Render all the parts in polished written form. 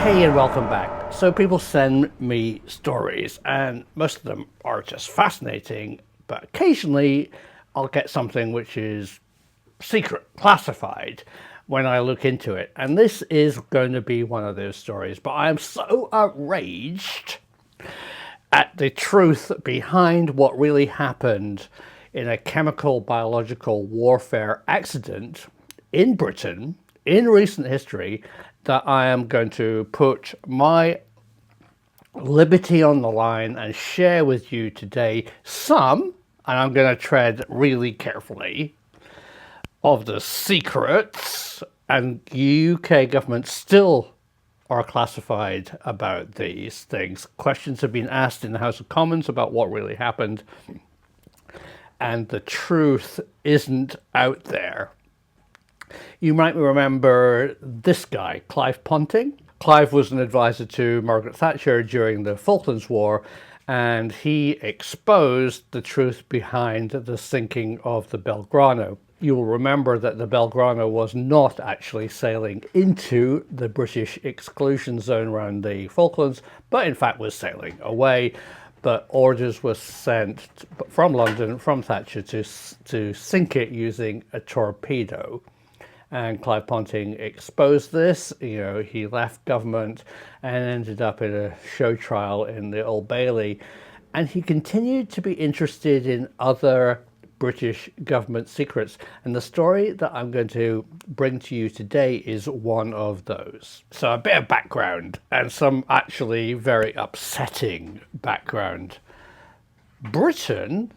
Hey, and welcome back. So people send me stories, and most of them are just fascinating, but occasionally I'll get something which is secret, classified, when I look into it. And this is going to be one of those stories, but I am so outraged at the truth behind what really happened in a chemical biological warfare accident in Britain in recent history that I am going to put my liberty on the line and share with you today some, and I'm going to tread really carefully, of the secrets, and UK government still are classified about these things. Questions have been asked in the House of Commons about what really happened, and the truth isn't out there. You might remember this guy, Clive Ponting. Clive was an advisor to Margaret Thatcher during the Falklands War, and he exposed the truth behind the sinking of the Belgrano. You will remember that the Belgrano was not actually sailing into the British exclusion zone around the Falklands, but in fact was sailing away. But orders were sent from London, from Thatcher, to sink it using a torpedo. And Clive Ponting exposed this. He left government and ended up in a show trial in the Old Bailey. And he continued to be interested in other British government secrets. And the story that I'm going to bring to you today is one of those. So a bit of background, and some actually very upsetting background. Britain,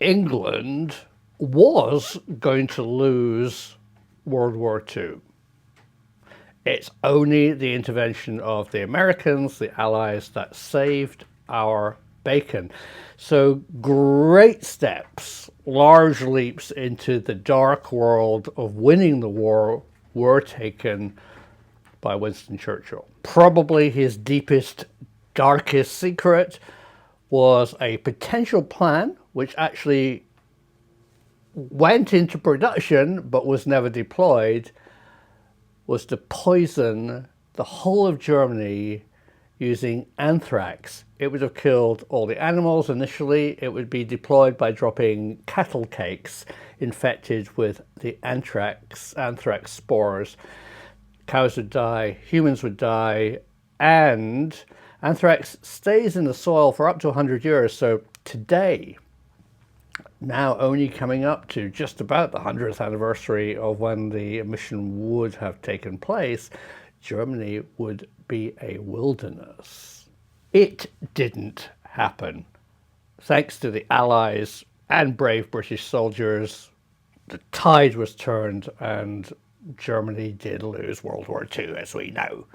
England, was going to lose World War II. It's only the intervention of the Americans, the Allies, that saved our bacon. So great steps, large leaps into the dark world of winning the war were taken by Winston Churchill. Probably his deepest, darkest secret was a potential plan which actually went into production but was never deployed, was to poison the whole of Germany using anthrax. It would have killed all the animals initially. It would be deployed by dropping cattle cakes infected with the anthrax spores. Cows would die, humans would die, and anthrax stays in the soil for up to 100 years. So today, now only coming up to just about the 100th anniversary of when the mission would have taken place, Germany would be a wilderness. It didn't happen. Thanks to the Allies and brave British soldiers, the tide was turned and Germany did lose World War II, as we know.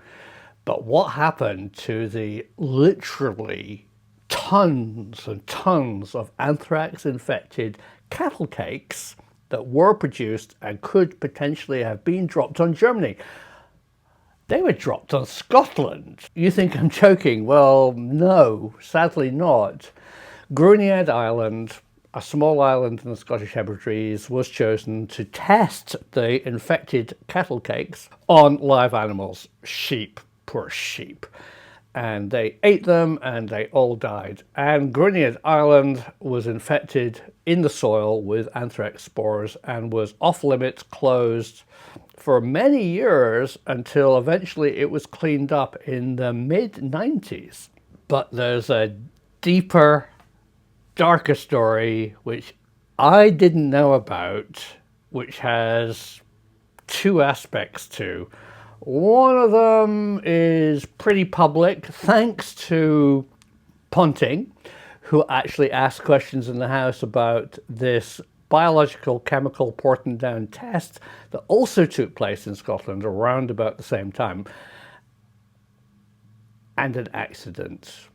But what happened to the literally tons and tons of anthrax-infected cattle cakes that were produced and could potentially have been dropped on Germany? They were dropped on Scotland. You think I'm joking? Well, no, sadly not. Gruniad Island, a small island in the Scottish Hebrides, was chosen to test the infected cattle cakes on live animals, sheep, poor sheep. And they ate them and they all died. And Gruniad Island was infected in the soil with anthrax spores and was off limits, closed for many years until eventually it was cleaned up in the mid-90s. But there's a deeper, darker story which I didn't know about, which has two aspects to. One of them is pretty public, thanks to Ponting, who actually asked questions in the House about this biological chemical Porton-Down test that also took place in Scotland around about the same time, and an accident,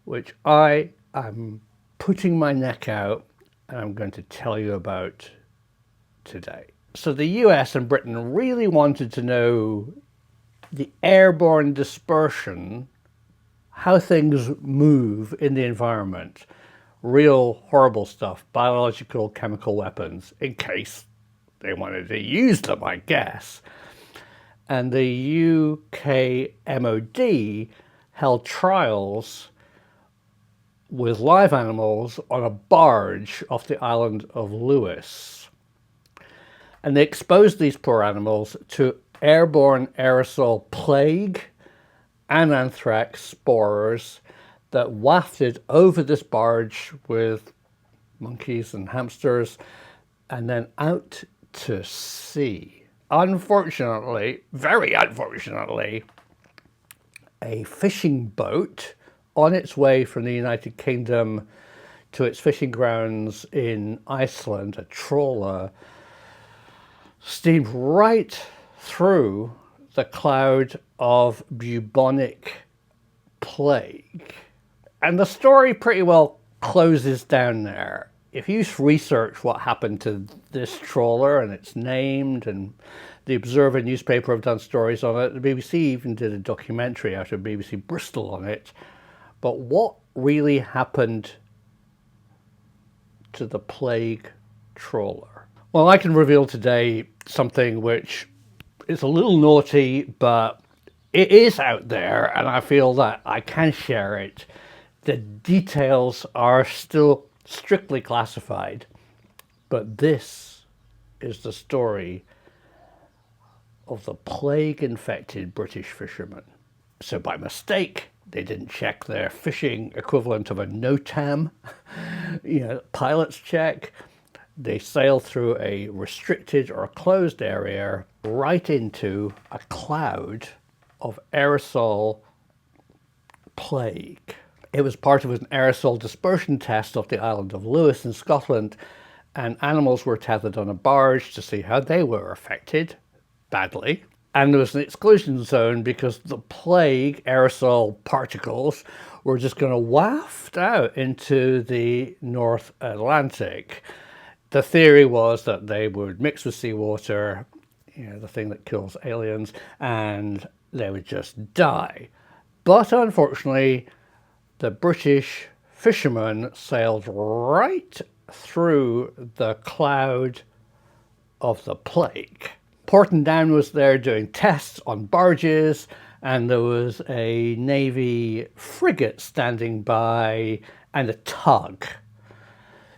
which I am putting my neck out and I'm going to tell you about today. So the US and Britain really wanted to know the airborne dispersion, how things move in the environment, real horrible stuff, biological chemical weapons, in case they wanted to use them, I guess. and the UK MOD held trials with live animals on a barge off the island of Lewis. And they exposed these poor animals to airborne aerosol plague and anthrax spores that wafted over this barge with monkeys and hamsters and then out to sea. Unfortunately, very unfortunately, a fishing boat on its way from the United Kingdom to its fishing grounds in Iceland, a trawler, steamed right through the cloud of bubonic plague. And the story pretty well closes down there. If you research what happened to this trawler, and it's named, and the Observer newspaper have done stories on it, the BBC even did a documentary out of BBC Bristol on it, but what really happened to the plague trawler? Well, I can reveal today something which is a little naughty, but it is out there, and I feel that I can share it. The details are still strictly classified, but this is the story of the plague-infected British fishermen. So by mistake, they didn't check their fishing equivalent of a NOTAM, pilot's check. They sailed through a restricted or closed area right into a cloud of aerosol plague. It was part of an aerosol dispersion test off the island of Lewis in Scotland, and animals were tethered on a barge to see how they were affected badly. And there was an exclusion zone because the plague aerosol particles were just going to waft out into the North Atlantic. The theory was that they would mix with seawater, the thing that kills aliens, and they would just die. But unfortunately, the British fishermen sailed right through the cloud of the plague. Porton Down was there doing tests on barges, and there was a Navy frigate standing by and a tug.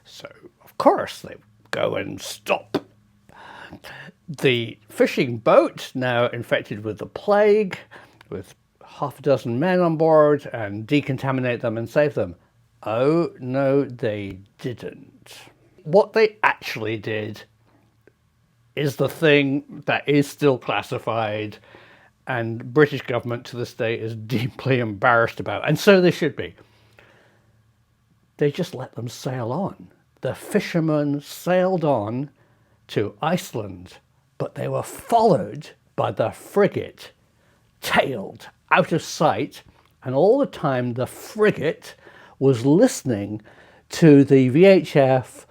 So, of course, they go and stop the fishing boat, now infected with the plague, with half a dozen men on board, and decontaminate them and save them. Oh, no, they didn't. What they actually did is the thing that is still classified, and British government to this day is deeply embarrassed about, and so they should be. They just let them sail on. The fishermen sailed on to Iceland, but they were followed by the frigate, tailed out of sight, and all the time the frigate was listening to the VHF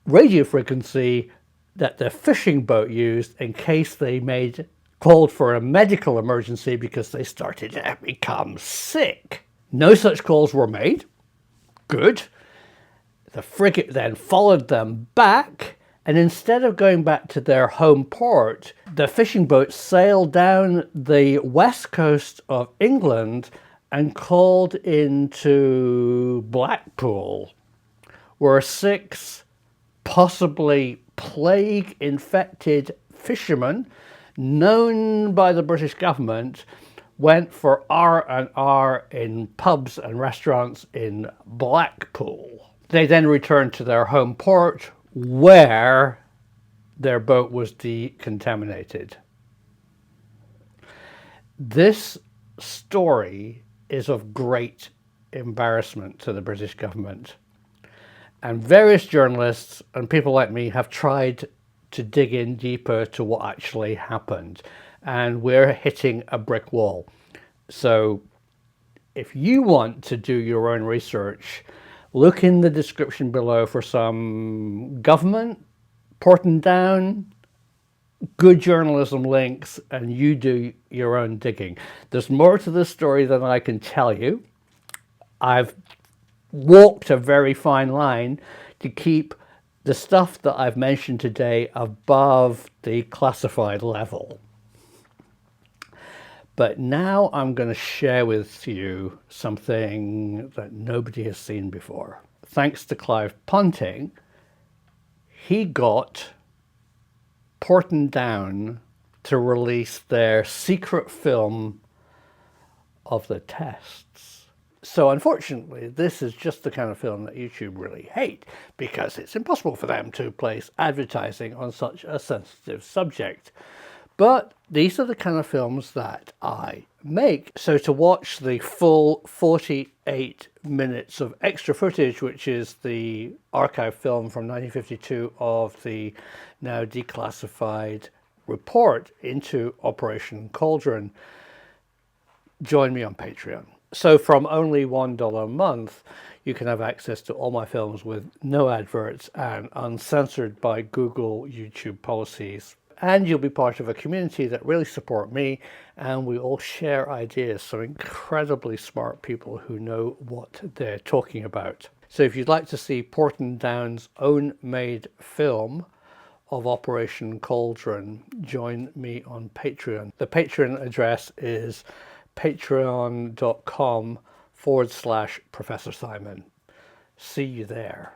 radio frequency that the fishing boat used in case they called for a medical emergency because they started to become sick. No such calls were made. Good. The frigate then followed them back, and instead of going back to their home port, the fishing boat sailed down the west coast of England and called into Blackpool, where 6 possibly plague-infected fishermen, known by the British government, went for R&R in pubs and restaurants in Blackpool. They then returned to their home port, where their boat was decontaminated. This story is of great embarrassment to the British government. And various journalists and people like me have tried to dig in deeper to what actually happened. And we're hitting a brick wall. So if you want to do your own research, look in the description below for some government, Porton Down, good journalism links, and you do your own digging. There's more to this story than I can tell you. I've walked a very fine line to keep the stuff that I've mentioned today above the classified level. But now I'm going to share with you something that nobody has seen before. Thanks to Clive Ponting, he got Porton Down to release their secret film of the tests. So unfortunately, this is just the kind of film that YouTube really hate, because it's impossible for them to place advertising on such a sensitive subject. But these are the kind of films that I make. So to watch the full 48 minutes of extra footage, which is the archive film from 1952 of the now declassified report into Operation Cauldron, join me on Patreon. So from only $1 a month, you can have access to all my films with no adverts and uncensored by Google YouTube policies. And you'll be part of a community that really support me, and we all share ideas. So incredibly smart people who know what they're talking about. So if you'd like to see Porton Down's own made film of Operation Cauldron, join me on Patreon. The Patreon address is patreon.com/Professor Simon. See you there.